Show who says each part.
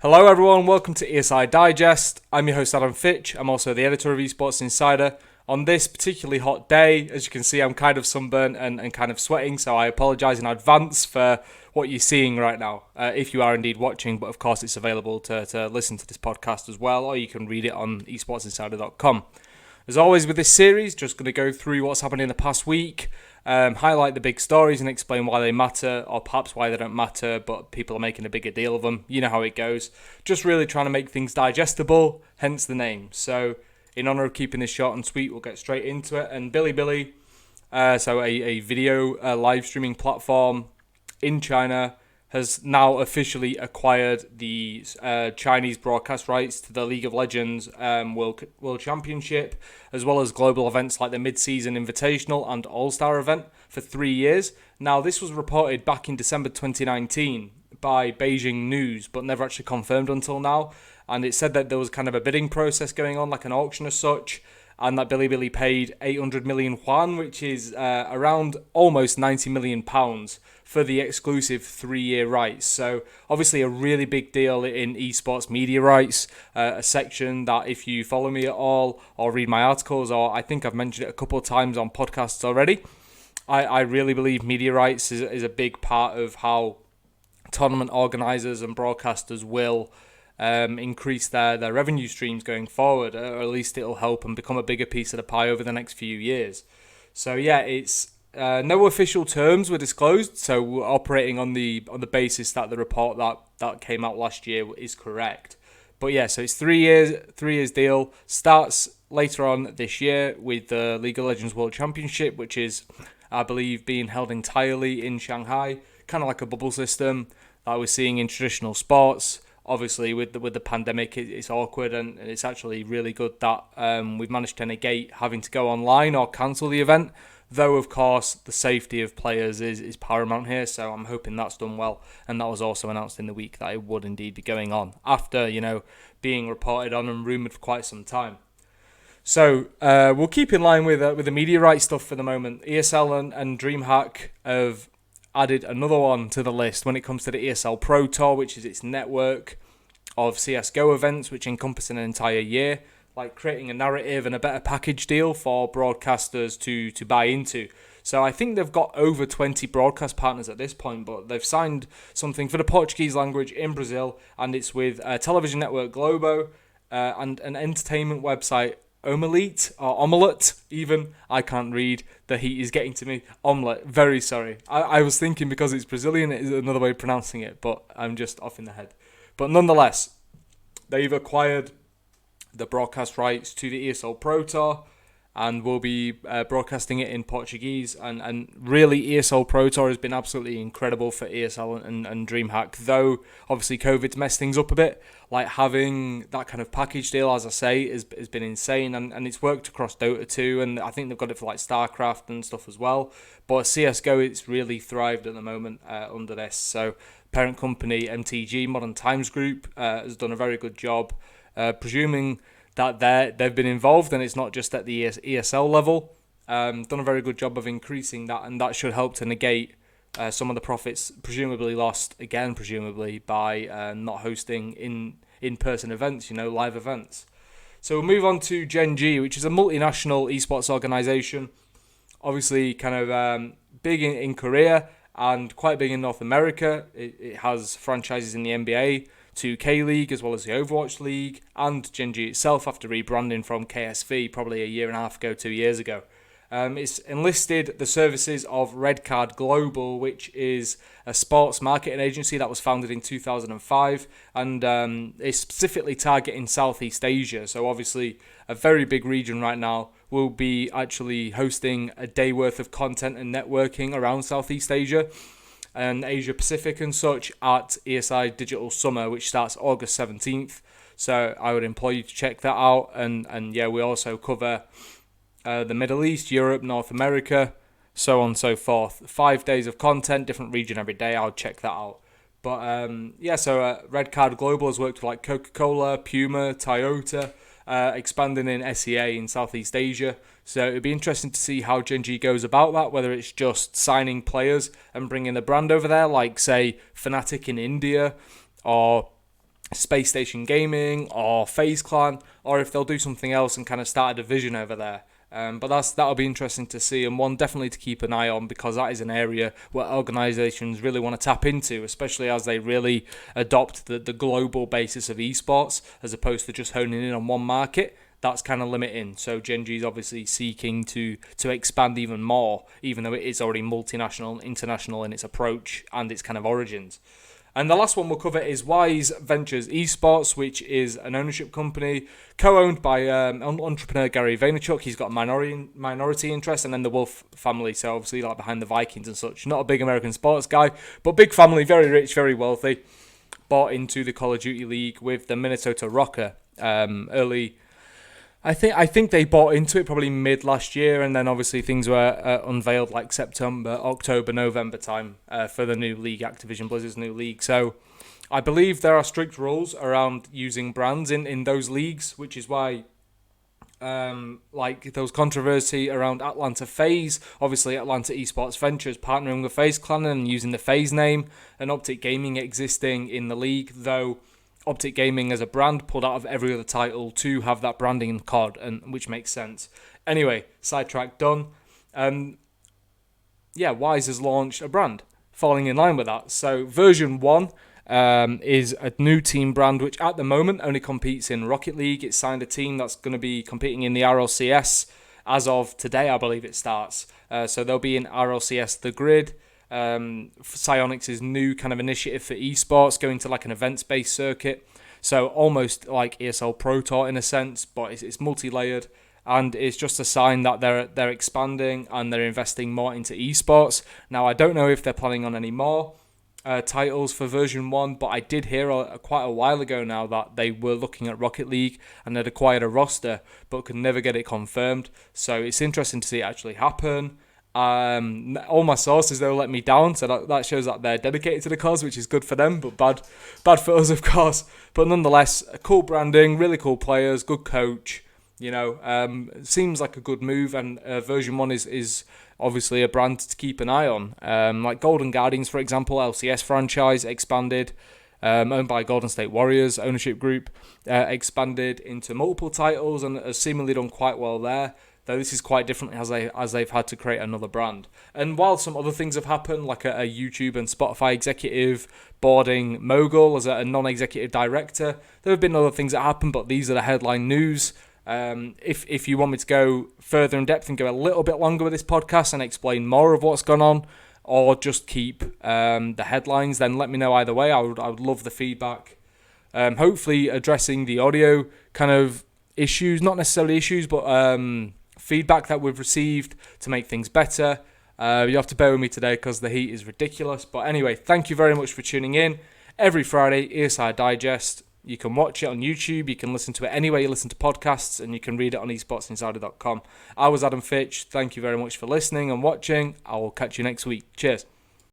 Speaker 1: Hello everyone, welcome to ESI Digest. I'm your host Adam Fitch. I'm also the editor of Esports Insider. On this particularly hot day, as you can see, I'm kind of sunburnt and kind of sweating, so I apologise in advance for what you're seeing right now, if you are indeed watching, but of course it's available to listen to this podcast as well, or you can read it on esportsinsider.com. As always with this series, just going to go through what's happened in the past week, highlight the big stories and explain why they matter, or perhaps why they don't matter, but people are making a bigger deal of them. You know how it goes. Just really trying to make things digestible, hence the name. So, in honour of keeping this short and sweet, we'll get straight into it. And Bilibili, so a video live streaming platform in China, has now officially acquired the Chinese broadcast rights to the League of Legends World Championship, as well as global events like the Mid-Season Invitational and All-Star event for 3 years. Now, this was reported back in December 2019 by Beijing News, but never actually confirmed until now. And it said that there was kind of a bidding process going on, like an auction as such, and that Bilibili paid 800 million yuan, which is around almost 90 million pounds for the exclusive 3-year rights. So obviously a really big deal in esports media rights, a section that if you follow me at all or read my articles, or I think I've mentioned it a couple of times on podcasts already, I really believe media rights is a big part of how tournament organisers and broadcasters will increase their revenue streams going forward, or at least it'll help and become a bigger piece of the pie over the next few years. So yeah, it's no official terms were disclosed, so we're operating on the basis that the report that came out last year is correct. But yeah, so it's 3 years deal, starts later on this year with the League of Legends World Championship, which is, I believe, being held entirely in Shanghai, kind of like a bubble system that we're seeing in traditional sports. Obviously, with the pandemic, it's awkward, and it's actually really good that we've managed to negate having to go online or cancel the event, though, of course, the safety of players is paramount here, so I'm hoping that's done well, and that was also announced in the week that it would indeed be going on, after, being reported on and rumoured for quite some time. So, we'll keep in line with the media rights stuff for the moment. ESL and DreamHack have added another one to the list when it comes to the ESL Pro Tour, which is its network of CSGO events, which encompass an entire year, like creating a narrative and a better package deal for broadcasters to buy into. So I think they've got over 20 broadcast partners at this point, but they've signed something for the Portuguese language in Brazil, and it's with television network Globo and an entertainment website, Omelette, even. I can't read. The heat is getting to me. Omelette. Very sorry. I was thinking because it's Brazilian, it is another way of pronouncing it, but I'm just off in the head. But nonetheless, they've acquired the broadcast rights to the ESL Pro Tour and will be broadcasting it in Portuguese. And really, ESL Pro Tour has been absolutely incredible for ESL and DreamHack, though obviously COVID's messed things up a bit. Like, having that kind of package deal, as I say, has been insane, and it's worked across Dota 2, and I think they've got it for like StarCraft and stuff as well. But CSGO, it's really thrived at the moment under this. So parent company MTG, Modern Times Group, has done a very good job, presuming that they've been involved and it's not just at the ESL level. Done a very good job of increasing that, and that should help to negate some of the profits presumably lost, again presumably, by not hosting in-person events, live events. So we'll move on to Gen.G, which is a multinational esports organisation, obviously kind of big in Korea and quite big in North America. It has franchises in the NBA, 2K League, as well as the Overwatch League, and Gen.G itself after rebranding from KSV probably a year and a half ago, 2 years ago. It's enlisted the services of Red Card Global, which is a sports marketing agency that was founded in 2005, and is specifically targeting Southeast Asia. So obviously a very big region right now. Will be actually hosting a day worth of content and networking around Southeast Asia and Asia Pacific and such at ESI Digital Summer, which starts August 17th. So I would implore you to check that out. And yeah, we also cover the Middle East, Europe, North America, so on and so forth. 5 days of content, different region every day. I'll check that out. But so Red Card Global has worked with like Coca-Cola, Puma, Toyota, expanding in SEA in Southeast Asia. So it'd be interesting to see how Gen.G goes about that, whether it's just signing players and bringing the brand over there, like, say, Fnatic in India, or Space Station Gaming or FaZe Clan, or if they'll do something else and kind of start a division over there. But that'll be interesting to see, and one definitely to keep an eye on, because that is an area where organisations really want to tap into, especially as they really adopt the global basis of esports as opposed to just honing in on one market. That's kind of limiting. So Gen.G is obviously seeking to expand even more, even though it is already multinational and international in its approach and its kind of origins. And the last one we'll cover is WISE Ventures Esports, which is an ownership company co-owned by entrepreneur Gary Vaynerchuk. He's got a minority interest, and then the Wolf family, so obviously like behind the Vikings and such. Not a big American sports guy, but big family, very rich, very wealthy. Bought into the Call of Duty League with the Minnesota Rocker early. I think they bought into it probably mid last year, and then obviously things were unveiled like September, October, November time for the new league, Activision Blizzard's new league. So I believe there are strict rules around using brands in those leagues, which is why like there was controversy around Atlanta FaZe, obviously Atlanta Esports Ventures partnering with FaZe Clan and using the FaZe name, and Optic Gaming existing in the league, though Optic Gaming as a brand pulled out of every other title to have that branding in COD, and which makes sense. Anyway, sidetrack done. WISE has launched a brand falling in line with that. So Version1 is a new team brand which at the moment only competes in Rocket League. It signed a team that's going to be competing in the RLCS as of today, I believe it starts. So they'll be in RLCS The Grid. Psyonix's new kind of initiative for esports, going to like an events-based circuit, so almost like ESL Pro Tour in a sense, but it's multi-layered, and it's just a sign that they're expanding and they're investing more into esports. Now I don't know if they're planning on any more titles for Version1, but I did hear quite a while ago now that they were looking at Rocket League and had acquired a roster but could never get it confirmed. So it's interesting to see it actually happen. All my sources though let me down, so that shows that they're dedicated to the cause, which is good for them, but bad for us, of course. But nonetheless, cool branding, really cool players, good coach. Seems like a good move, and Version1 is obviously a brand to keep an eye on. Like Golden Guardians, for example, LCS franchise expanded, owned by Golden State Warriors ownership group, expanded into multiple titles and has seemingly done quite well there. Though this is quite different as they've had to create another brand. And while some other things have happened, like a YouTube and Spotify executive boarding Mogul as a non-executive director, there have been other things that happened, but these are the headline news. If you want me to go further in depth and go a little bit longer with this podcast and explain more of what's gone on, or just keep the headlines, then let me know either way. I would love the feedback. Hopefully addressing the audio kind of issues, not necessarily issues, but feedback that we've received to make things better. You have to bear with me today because the heat is ridiculous. But anyway, thank you very much for tuning in. Every Friday, ESI Digest. You can watch it on YouTube. You can listen to it anywhere you listen to podcasts, and you can read it on esportsinsider.com. I was Adam Fitch. Thank you very much for listening and watching. I will catch you next week. Cheers.